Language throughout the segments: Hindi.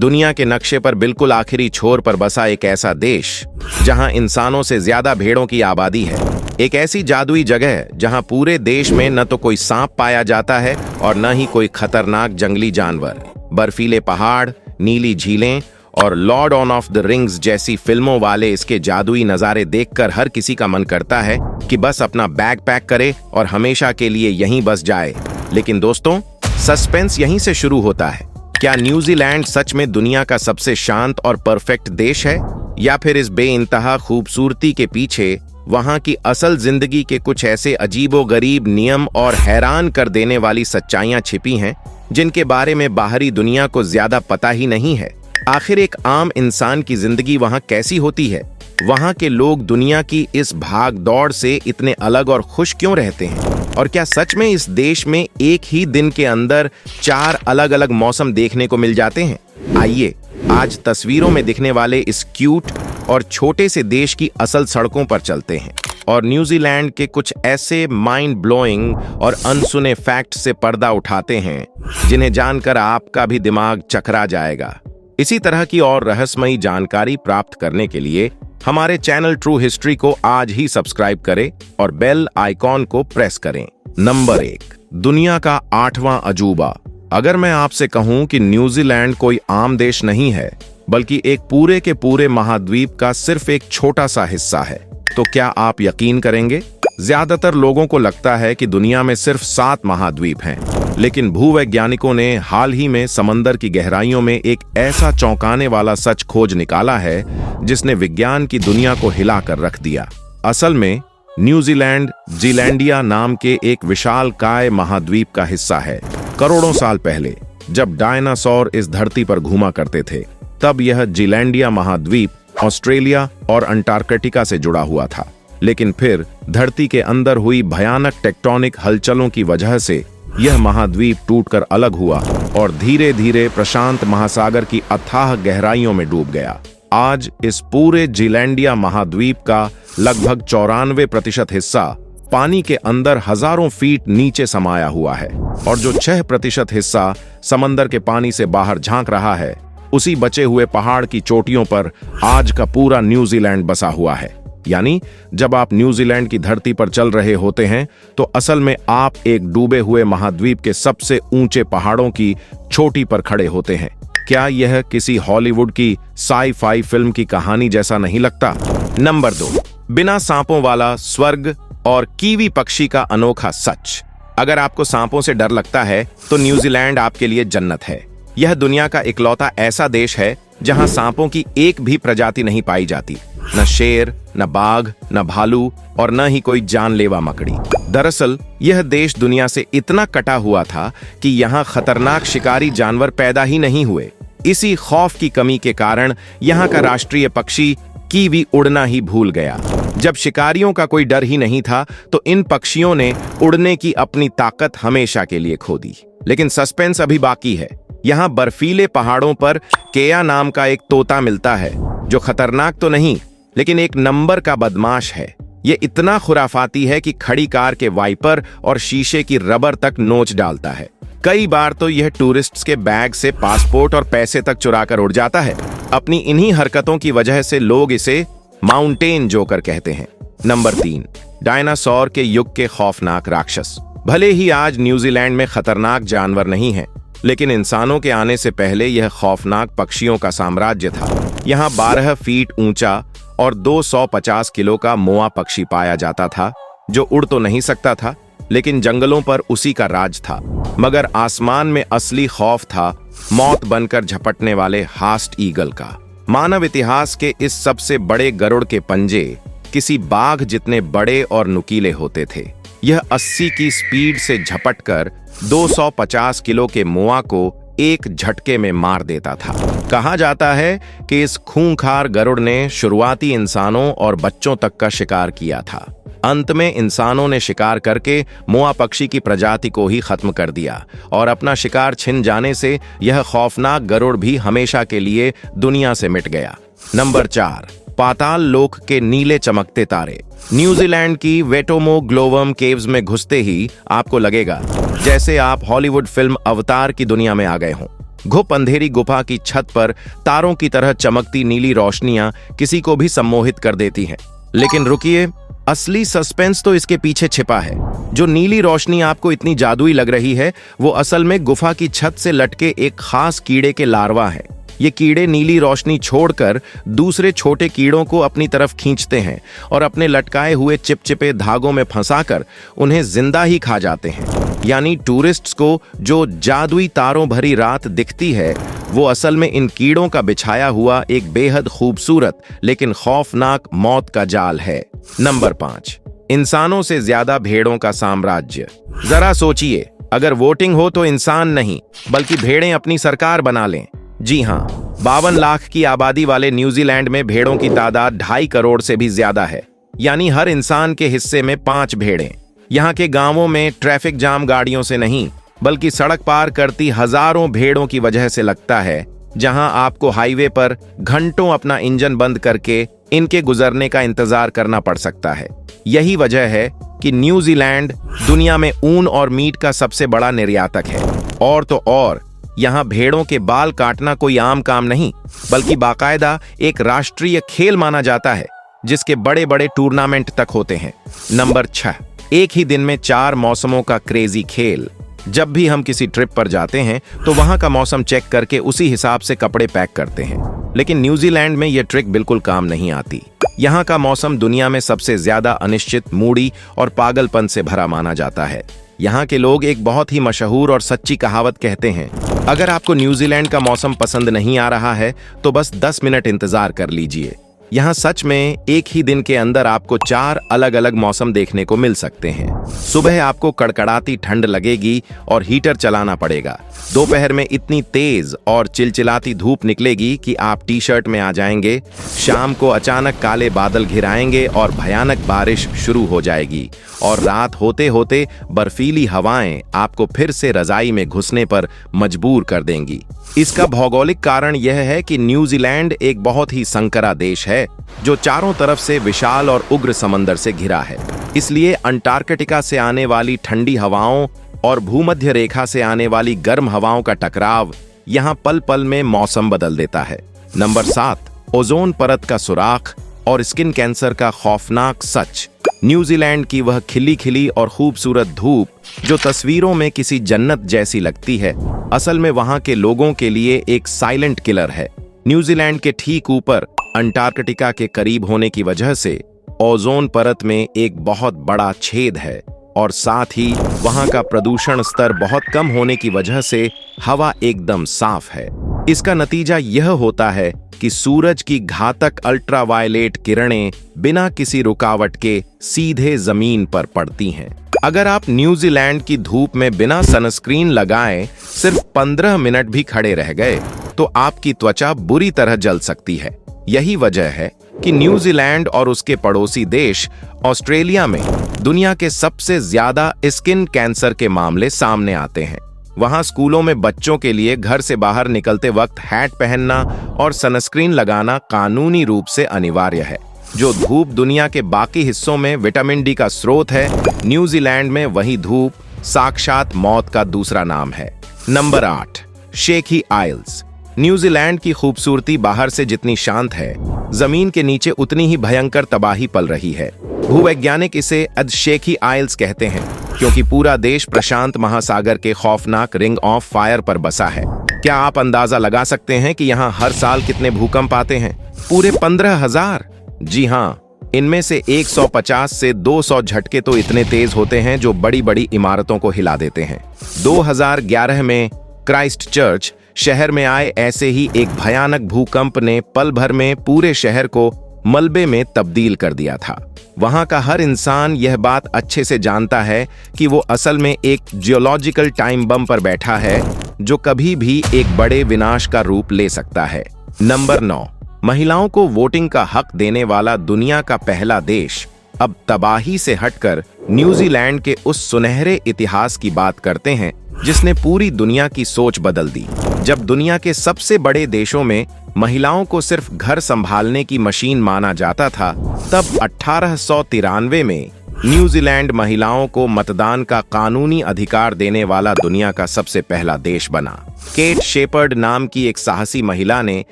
दुनिया के नक्शे पर बिल्कुल आखिरी छोर पर बसा एक ऐसा देश जहां इंसानों से ज्यादा भेड़ों की आबादी है। एक ऐसी जादुई जगह जहां पूरे देश में न तो कोई सांप पाया जाता है और न ही कोई खतरनाक जंगली जानवर। बर्फीले पहाड़, नीली झीलें और लॉर्ड ऑफ द रिंग्स जैसी फिल्मों वाले इसके जादुई नज़ारे देखकर हर किसी का मन करता है कि बस अपना बैग पैक करे और हमेशा के लिए यहीं बस जाए। लेकिन दोस्तों, सस्पेंस यहीं से शुरू होता है। क्या न्यूजीलैंड सच में दुनिया का सबसे शांत और परफेक्ट देश है, या फिर इस बेइंतहा खूबसूरती के पीछे वहां की असल जिंदगी के कुछ ऐसे अजीबोगरीब नियम और हैरान कर देने वाली सच्चाइयां छिपी हैं जिनके बारे में बाहरी दुनिया को ज्यादा पता ही नहीं है? आखिर एक आम इंसान की जिंदगी वहां कैसी होती है? वहां के लोग दुनिया की इस भाग दौड़ से इतने अलग और खुश क्यों रहते हैं? और क्या सच में इस देश में एक ही दिन के अंदर 4 अलग अलग मौसम देखने को मिल जाते हैं? आइए आज तस्वीरों में दिखने वाले इस क्यूट और छोटे से देश की असल सड़कों पर चलते हैं और न्यूजीलैंड के कुछ ऐसे माइंड ब्लोइंग और अनसुने फैक्ट से पर्दा उठाते हैं जिन्हें जानकर आपका भी दिमाग चकरा जाएगा। इसी तरह की और रहस्यमयी जानकारी प्राप्त करने के लिए हमारे चैनल ट्रू हिस्ट्री को आज ही सब्सक्राइब करें और बेल आइकॉन को प्रेस करें। नंबर 1, दुनिया का 8वां अजूबा। अगर मैं आपसे कहूं कि न्यूजीलैंड कोई आम देश नहीं है बल्कि एक पूरे के पूरे महाद्वीप का सिर्फ एक छोटा सा हिस्सा है, तो क्या आप यकीन करेंगे? ज्यादातर लोगों को लगता है कि दुनिया में सिर्फ 7 महाद्वीप हैं, लेकिन भूवैज्ञानिकों ने हाल ही में समंदर की गहराइयों में एक ऐसा चौंकाने वाला सच खोज निकाला है जिसने विज्ञान की दुनिया को हिला कर रख दिया। असल में न्यूजीलैंड जीलैंडिया नाम के एक विशालकाय महाद्वीप का हिस्सा है। करोड़ों साल पहले जब डायनासोर इस धरती पर घूमा करते थे, तब यह जीलैंडिया महाद्वीप ऑस्ट्रेलिया और अंटार्कटिका से जुड़ा हुआ था। लेकिन फिर धरती के अंदर हुई भयानक टेक्टोनिक हलचलों की वजह से यह महाद्वीप टूटकर अलग हुआ और धीरे धीरे प्रशांत महासागर की अथाह गहराइयों में डूब गया। आज इस पूरे जीलैंडिया महाद्वीप का लगभग 94% हिस्सा पानी के अंदर हजारों फीट नीचे समाया हुआ है और जो 6% हिस्सा समंदर के पानी से बाहर झांक रहा है, उसी बचे हुए पहाड़ की चोटियों पर आज का पूरा न्यूजीलैंड बसा हुआ है। यानी जब आप न्यूजीलैंड की धरती पर चल रहे होते हैं तो असल में आप एक डूबे हुए महाद्वीप के सबसे ऊंचे पहाड़ों की चोटी पर खड़े होते हैं। क्या यह किसी हॉलीवुड की साई-फाई फिल्म की कहानी जैसा नहीं लगता? नंबर 2, बिना सांपों वाला स्वर्ग और कीवी पक्षी का अनोखा सच। अगर आपको सांपों से डर लगता है तो न्यूजीलैंड आपके लिए जन्नत है। यह दुनिया का इकलौता ऐसा देश है जहां सांपों की एक भी प्रजाति नहीं पाई जाती। न शेर, न बाघ, न भालू और न ही कोई जानलेवा मकड़ी। दरअसल यह देश दुनिया से इतना कटा हुआ था कि यहाँ खतरनाक शिकारी जानवर पैदा ही नहीं हुए। इसी खौफ की कमी के कारण यहाँ का राष्ट्रीय पक्षी कीवी उड़ना ही भूल गया। जब शिकारियों का कोई डर ही नहीं था तो इन पक्षियों ने उड़ने की अपनी ताकत हमेशा के लिए खो दी। लेकिन सस्पेंस अभी बाकी है। यहाँ बर्फीले पहाड़ों पर केया नाम का एक तोता मिलता है जो खतरनाक तो नहीं लेकिन एक नंबर का बदमाश है। ये इतना खुराफाती है कि खड़ी कार के वाइपर और शीशे की रबर तक नोच डालता है। कई बार तो यह टूरिस्ट्स के बैग से पासपोर्ट और पैसे तक चुरा कर उड़ जाता है। अपनी इन्हीं हरकतों की वजह से लोग इसे माउंटेन जोकर कहते हैं। नंबर 3, डायनासोर के युग के खौफनाक राक्षस। भले ही आज न्यूजीलैंड में खतरनाक जानवर नहीं है, लेकिन इंसानों के आने से पहले यह खौफनाक पक्षियों का साम्राज्य था। यहाँ 12 फीट ऊंचा और 250 किलो का मोआ पक्षी पाया जाता था जो उड़ तो नहीं सकता था, लेकिन जंगलों पर उसी का राज था। मगर आसमान में असली खौफ था मौत बनकर झपटने वाले हास्ट ईगल का। मानव इतिहास के इस सबसे बड़े गरुड़ के पंजे किसी बाघ जितने बड़े और नुकीले होते थे। यह 80 की स्पीड से झपटकर 250 किलो के मोआ को एक झटके में मार देता था। कहा जाता है कि इस खूंखार गरुड़ ने शुरुआती इंसानों और बच्चों तक का शिकार किया था। अंत में इंसानों ने शिकार करके मोआ पक्षी की प्रजाति को ही खत्म कर दिया और अपना शिकार छिन जाने से यह खौफनाक गरुड़ भी हमेशा के लिए दुनिया से मिट गया। नंबर 4, पाताल लोक के नीले चमकते तारे। न्यूजीलैंड की वेटोमो ग्लोवम केव्स में घुसते ही आपको लगेगा जैसे आप हॉलीवुड फिल्म अवतार की दुनिया में आ गए हों। घुप अंधेरी गुफा की छत पर तारों की तरह चमकती नीली रोशनियां किसी को भी सम्मोहित कर देती हैं। लेकिन रुकिए, असली सस्पेंस तो इसके पीछे छिपा है। जो नीली रोशनी आपको इतनी जादुई लग रही है, वो असल में गुफा की छत से लटके एक खास कीड़े के लार्वा है। ये कीड़े नीली रोशनी छोड़कर दूसरे छोटे कीड़ों को अपनी तरफ खींचते हैं और अपने लटकाए हुए चिपचिपे धागों में फंसाकर उन्हें जिंदा ही खा जाते हैं। यानी टूरिस्ट्स को जो जादुई तारों भरी रात दिखती है, वो असल में इन कीड़ों का बिछाया हुआ एक बेहद खूबसूरत लेकिन खौफनाक मौत का जाल है। नंबर 5, इंसानों से ज्यादा भेड़ों का साम्राज्य। जरा सोचिए, अगर वोटिंग हो तो इंसान नहीं बल्कि भेड़ें अपनी सरकार बना लें। जी हाँ, 52 लाख की आबादी वाले न्यूजीलैंड में भेड़ों की तादाद 2.5 करोड़ से भी ज्यादा है। यानी हर इंसान के हिस्से में 5 भेड़ें। यहाँ के गांवों में ट्रैफिक जाम गाड़ियों से नहीं बल्कि सड़क पार करती हजारों भेड़ों की वजह से लगता है, जहां आपको हाईवे पर घंटों अपना इंजन बंद करके इनके गुजरने का इंतजार करना पड़ सकता है। यही वजह है कि न्यूजीलैंड दुनिया में ऊन और मीट का सबसे बड़ा निर्यातक है। और तो और, यहाँ भेड़ों के बाल काटना कोई आम काम नहीं बल्कि बाकायदा एक राष्ट्रीय खेल माना जाता है, जिसके बड़े बड़े टूर्नामेंट तक होते हैं। नंबर 6, एक ही दिन में 4 मौसमों का क्रेजी खेल। जब भी हम किसी ट्रिप पर जाते हैं तो वहां का मौसम चेक करके उसी हिसाब से कपड़े पैक करते हैं, लेकिन न्यूजीलैंड में यह ट्रिक बिल्कुल काम नहीं आती। यहाँ का मौसम दुनिया में सबसे ज्यादा अनिश्चित, मूडी और पागलपन से भरा माना जाता है। यहाँ के लोग एक बहुत ही मशहूर और सच्ची कहावत कहते हैं, अगर आपको न्यूजीलैंड का मौसम पसंद नहीं आ रहा है तो बस 10 मिनट इंतजार कर लीजिए। यहाँ सच में एक ही दिन के अंदर आपको 4 अलग अलग मौसम देखने को मिल सकते हैं। सुबह आपको कड़कड़ाती ठंड लगेगी और हीटर चलाना पड़ेगा। दोपहर में इतनी तेज और चिलचिलाती धूप निकलेगी कि आप टी-शर्ट में आ जाएंगे। शाम को अचानक काले बादल घिराएंगे और भयानक बारिश शुरू हो जाएगी। और रात होते होते बर्फीली हवाएं आपको फिर से रजाई में घुसने पर मजबूर कर देंगी। इसका भौगोलिक कारण यह है कि न्यूजीलैंड एक बहुत ही संकरा देश है, जो चारों तरफ से विशाल और उग्र समंदर से घिरा है। इसलिए अंटार्कटिका से आने वाली ठंडी हवाओं और भूमध्य रेखा से आने वाली गर्म हवाओं का टकराव यहाँ पल पल में मौसम बदल देता है। नंबर 7, ओजोन परत का सुराख और स्किन कैंसर का खौफनाक सच। न्यूजीलैंड की वह खिली खिली और खूबसूरत धूप, जो तस्वीरों में किसी जन्नत जैसी लगती है, असल में वहां के लोगों के लिए एक साइलेंट किलर है। न्यूजीलैंड के ठीक ऊपर अंटार्कटिका के करीब होने की वजह से ओजोन परत में एक बहुत बड़ा छेद है और साथ ही वहां का प्रदूषण स्तर बहुत कम होने की वजह से हवा एकदम साफ है। इसका नतीजा यह होता है कि सूरज की घातक अल्ट्रावायलेट किरणें बिना किसी रुकावट के सीधे जमीन पर पड़ती हैं। अगर आप न्यूजीलैंड की धूप में बिना सनस्क्रीन लगाए सिर्फ 15 मिनट भी खड़े रह गए तो आपकी त्वचा बुरी तरह जल सकती है। यही वजह है कि न्यूजीलैंड और उसके पड़ोसी देश ऑस्ट्रेलिया में दुनिया के सबसे ज्यादा स्किन कैंसर के मामले सामने आते हैं। वहां स्कूलों में बच्चों के लिए घर से बाहर निकलते वक्त हैट पहनना और सनस्क्रीन लगाना कानूनी रूप से अनिवार्य है। जो धूप दुनिया के बाकी हिस्सों में विटामिन डी का स्रोत है, न्यूजीलैंड में वही धूप साक्षात मौत का दूसरा नाम है। नंबर 8, शेखी आइल्स। न्यूजीलैंड की खूबसूरती बाहर से जितनी शांत है, जमीन के नीचे उतनी ही भयंकर तबाही पल रही है। भूवैज्ञानिक इसे शेखी आइल्स कहते हैं क्योंकि पूरा देश प्रशांत महासागर के खौफनाक रिंग ऑफ फायर पर बसा है। क्या आप अंदाजा लगा सकते हैं कि यहाँ हर साल कितने भूकंप आते हैं? पूरे 15,000। जी हाँ, इनमें से 150 से 200 झटके तो इतने तेज होते हैं जो बड़ी बड़ी इमारतों को हिला देते हैं। 2011 में क्राइस्ट चर्च शहर में आए ऐसे ही एक भयानक भूकंप ने पल भर में पूरे शहर को मलबे में तब्दील कर दिया था। वहां का हर इंसान यह बात अच्छे से जानता है कि वो असल में एक जियोलॉजिकल टाइम बम पर बैठा है, जो कभी भी एक बड़े विनाश का रूप ले सकता है। नंबर 9, महिलाओं को वोटिंग का हक देने वाला दुनिया का पहला देश। अब तबाही से हटकर न्यूजीलैंड के उस सुनहरे इतिहास की बात करते हैं जिसने पूरी दुनिया की सोच बदल दी। जब दुनिया के सबसे बड़े देशों में महिलाओं को सिर्फ घर संभालने की मशीन माना जाता था, तब 1893 में न्यूजीलैंड महिलाओं को मतदान का कानूनी अधिकार देने वाला दुनिया का सबसे पहला देश बना। केट शेपर्ड नाम की एक साहसी महिला ने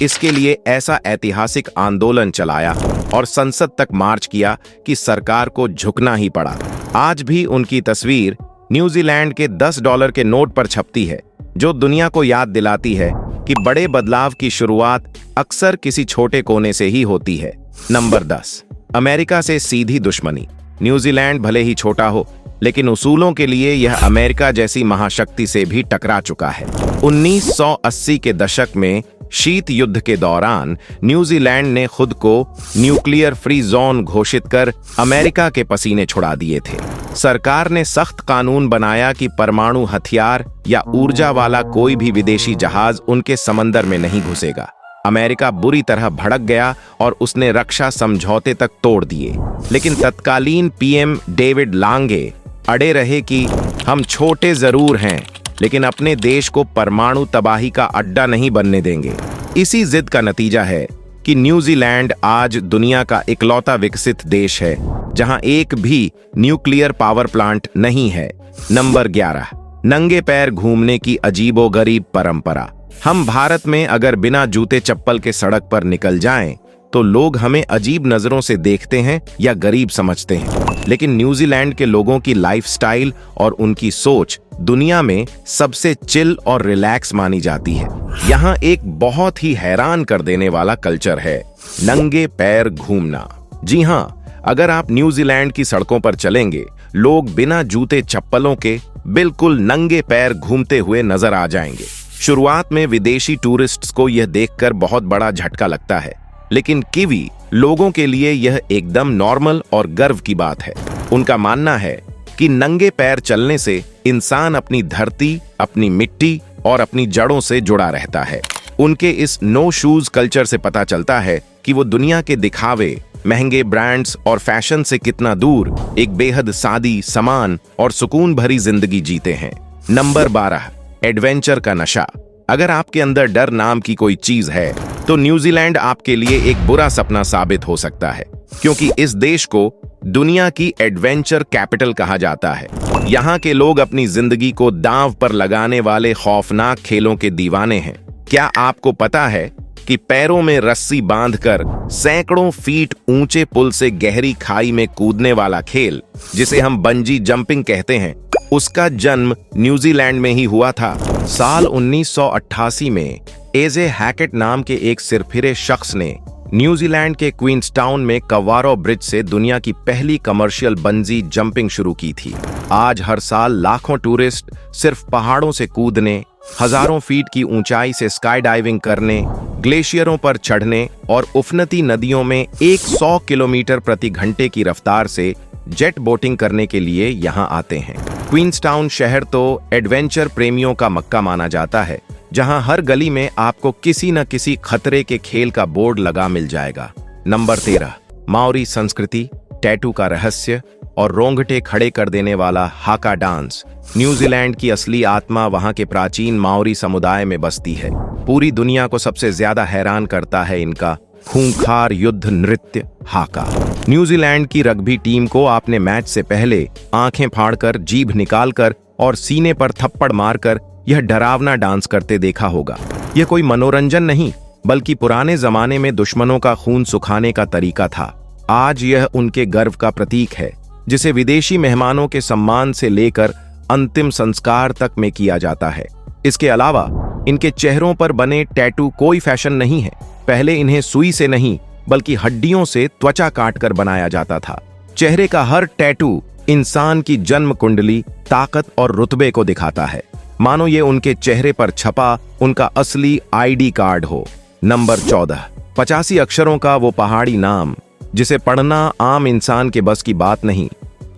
इसके लिए ऐसा ऐतिहासिक आंदोलन चलाया और संसद तक मार्च किया कि सरकार को झुकना ही पड़ा। आज भी उनकी तस्वीर न्यूजीलैंड के $10 के नोट पर छपती है, जो दुनिया को याद दिलाती है कि बड़े बदलाव की शुरुआत अक्सर किसी छोटे कोने से ही होती है। नंबर 10, अमेरिका से सीधी दुश्मनी। न्यूजीलैंड भले ही छोटा हो, लेकिन उसूलों के लिए यह अमेरिका जैसी महाशक्ति से भी टकरा चुका है। 1980 के दशक में शीत युद्ध के दौरान न्यूजीलैंड ने खुद को न्यूक्लियर फ्री जोन घोषित कर अमेरिका के पसीने छुड़ा दिए थे। सरकार ने सख्त कानून बनाया कि परमाणु हथियार या ऊर्जा वाला कोई भी विदेशी जहाज उनके समंदर में नहीं घुसेगा। अमेरिका बुरी तरह भड़क गया और उसने रक्षा समझौते तक तोड़ दिए। लेकिन तत्कालीन पीएम डेविड लांगे अड़े रहे कि हम छोटे जरूर हैं, लेकिन अपने देश को परमाणु तबाही का अड्डा नहीं बनने देंगे। इसी जिद का नतीजा है कि न्यूजीलैंड आज दुनिया का इकलौता विकसित देश है जहां एक भी न्यूक्लियर पावर प्लांट नहीं है। नंबर 11, नंगे पैर घूमने की अजीबोगरीब परंपरा। हम भारत में अगर बिना जूते चप्पल के सड़क पर निकल जाएं, तो लोग हमें अजीब नजरों से देखते हैं या गरीब समझते हैं। लेकिन न्यूजीलैंड के लोगों की लाइफस्टाइल और उनकी सोच दुनिया में सबसे चिल और रिलैक्स मानी जाती है। यहाँ एक बहुत ही हैरान कर देने वाला कल्चर है, नंगे पैर घूमना। जी हाँ, अगर आप न्यूजीलैंड की सड़कों पर चलेंगे, लोग बिना जूते चप्पलों के बिल्कुल नंगे पैर घूमते हुए नजर आ जाएंगे। शुरुआत में विदेशी टूरिस्ट्स को यह देखकर बहुत बड़ा झटका लगता है, लेकिन किवी लोगों के लिए यह एकदम नॉर्मल और गर्व की बात है। उनका मानना है कि नंगे पैर चलने से इंसान अपनी धरती, अपनी मिट्टी और अपनी जड़ों से जुड़ा रहता है। उनके इस नो शूज कल्चर से पता चलता है कि वो दुनिया के दिखावे, महंगे ब्रांड्स और फैशन से कितना दूर एक बेहद सादी, समान और सुकून भरी जिंदगी जीते हैं। नंबर 12, एडवेंचर का नशा। अगर आपके अंदर डर नाम की कोई चीज है, तो न्यूजीलैंड आपके लिए एक बुरा सपना साबित हो सकता है, क्योंकि इस देश को दुनिया की एडवेंचर कैपिटल कहा जाता है। यहाँ के लोग अपनी जिंदगी को दांव पर लगाने वाले खौफनाक खेलों के दीवाने हैं। क्या आपको पता है कि पैरों में रस्सी बांधकर सैकड़ों फीट ऊंचे पुल से गहरी खाई में कूदने वाला खेल, जिसे हम बंजी जंपिंग कहते हैं, उसका जन्म न्यूजीलैंड में ही हुआ था। साल 1988 में एजे हैकेट नाम के एक सिरफिरे शख्स ने न्यूजीलैंड के क्वींसटाउन में कवारो ब्रिज से दुनिया की पहली कमर्शियल बंजी जंपिंग शुरू की थी। आज हर साल लाखों टूरिस्ट सिर्फ पहाड़ों से कूदने, हजारों फीट की ऊंचाई से स्काई डाइविंग करने, ग्लेशियरों पर चढ़ने और उफनती नदियों में 100 किलोमीटर प्रति घंटे की रफ्तार से जेट बोटिंग करने के लिए यहाँ आते हैं। क्वींसटाउन शहर तो एडवेंचर प्रेमियों का मक्का माना जाता है, जहां हर गली में आपको किसी न किसी खतरे के खेल का बोर्ड लगा मिल जाएगा। नंबर 13, माओरी संस्कृति, टैटू का रहस्य और रोंगटे खड़े कर देने वाला हाका डांस। न्यूजीलैंड की असली आत्मा वहां के प्राचीन माओरी समुदाय में बसती है। पूरी दुनिया को सबसे ज्यादा हैरान करता है इनका खूंखार युद्ध नृत्य हाका। न्यूजीलैंड की रग्बी टीम को आपने मैच से पहले आंखें फाड़कर, जीभ निकालकर और सीने पर थप्पड़ मारकर यह डरावना डांस करते देखा होगा। यह कोई मनोरंजन नहीं, बल्कि पुराने जमाने में दुश्मनों का खून सुखाने का तरीका था। आज यह उनके गर्व का प्रतीक है, जिसे विदेशी मेहमानों के सम्मान से लेकर अंतिम संस्कार तक में किया जाता है। इसके अलावा इनके चेहरों पर बने टैटू कोई फैशन नहीं है। पहले इन्हें सुई से नहीं, बल्कि हड्डियों से त्वचा काटकर बनाया जाता था। चेहरे का हर टैटू इंसान की जन्म कुंडली, ताकत और रुतबे को दिखाता है, मानो ये उनके चेहरे पर छपा उनका असली आईडी कार्ड हो। नंबर 14, 85 अक्षरों का वो पहाड़ी नाम, जिसे पढ़ना आम इंसान के बस की बात नहीं।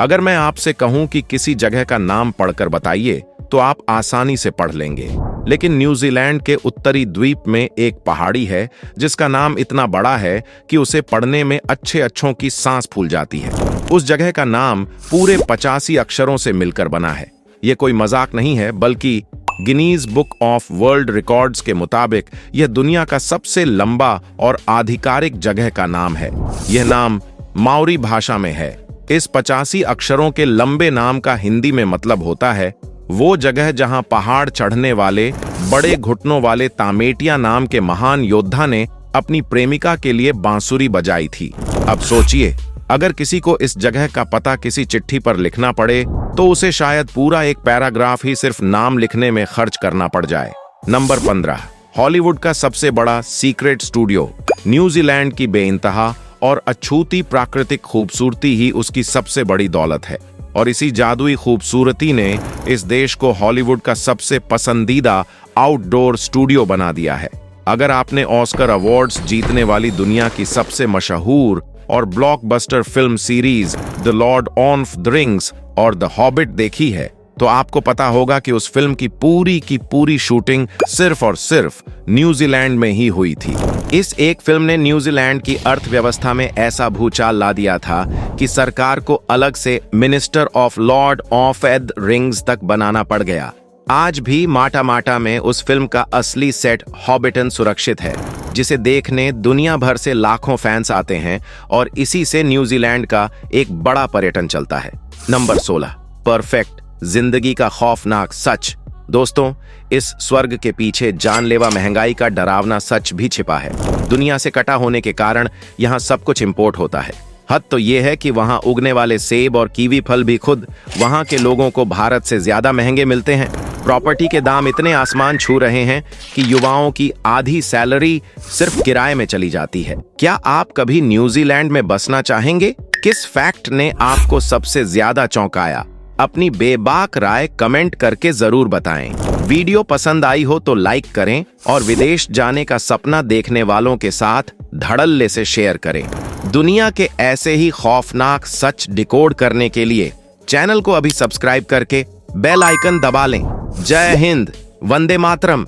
अगर मैं आपसे कहूं कि किसी जगह का नाम पढ़कर बताइए, तो आप आसानी से पढ़ लेंगे। लेकिन न्यूजीलैंड के उत्तरी द्वीप में एक पहाड़ी है जिसका नाम इतना बड़ा है कि उसे पढ़ने में अच्छों की सांस फूल जाती है। उस जगह का नाम पूरे 85 अक्षरों से मिलकर बना है। यह कोई मजाक नहीं है, बल्कि Guinness book of world records के मुताबिक यह दुनिया का सबसे लंबा और आधिकारिक जगह का नाम है। यह नाम माओरी भाषा में है। इस 85 अक्षरों के लंबे नाम का हिंदी में मतलब होता है वो जगह जहां पहाड़ चढ़ने वाले बड़े घुटनों वाले तामेटिया नाम के महान योद्धा ने अपनी प्रेमिका के लिए बांसुरी बजाई थी। अब सोचिए, अगर किसी को इस जगह का पता किसी चिट्ठी पर लिखना पड़े तो उसे शायद पूरा एक पैराग्राफ ही सिर्फ नाम लिखने में खर्च करना पड़ जाए। नंबर 15, हॉलीवुड का सबसे बड़ा सीक्रेट स्टूडियो। न्यूजीलैंड की बेइंतहा और अछूती प्राकृतिक खूबसूरती ही उसकी सबसे बड़ी दौलत है, और इसी जादुई खूबसूरती ने इस देश को हॉलीवुड का सबसे पसंदीदा आउटडोर स्टूडियो बना दिया है। अगर आपने ऑस्कर अवार्ड्स जीतने वाली दुनिया की सबसे मशहूर और blockbuster film series the Lord of the rings और द हॉबिट देखी है, तो आपको पता होगा कि उस फिल्म की पूरी शूटिंग सिर्फ और सिर्फ न्यूजीलैंड में ही हुई थी। इस एक फिल्म ने न्यूजीलैंड की अर्थव्यवस्था में ऐसा भूचाल ला दिया था कि सरकार को अलग से minister of Lord of the rings तक बनाना पड़ गया। आज भी माटा माटा में उस फिल्म का असली सेट हॉबिटन सुरक्षित है, जिसे देखने दुनिया भर से लाखों फैंस आते हैं, और इसी से न्यूजीलैंड का एक बड़ा पर्यटन चलता है। नंबर 16, परफेक्ट जिंदगी का खौफनाक सच। दोस्तों, इस स्वर्ग के पीछे जानलेवा महंगाई का डरावना सच भी छिपा है। दुनिया से कटा होने के कारण यहाँ सब कुछ इंपोर्ट होता है। हद तो ये है कि वहाँ उगने वाले सेब और कीवी फल भी खुद वहाँ के लोगों को भारत से ज्यादा महंगे मिलते हैं। प्रॉपर्टी के दाम इतने आसमान छू रहे हैं कि युवाओं की आधी सैलरी सिर्फ किराए में चली जाती है। क्या आप कभी न्यूजीलैंड में बसना चाहेंगे? किस फैक्ट ने आपको सबसे ज्यादा चौंकाया? अपनी बेबाक राय कमेंट करके जरूर बताएं। वीडियो पसंद आई हो तो लाइक करें और विदेश जाने का सपना देखने वालों के साथ धड़ल्ले से शेयर करें। दुनिया के ऐसे ही खौफनाक सच डिकोड करने के लिए चैनल को अभी सब्सक्राइब करके बेल आइकन दबा लें। जय हिंद, वंदे मातरम।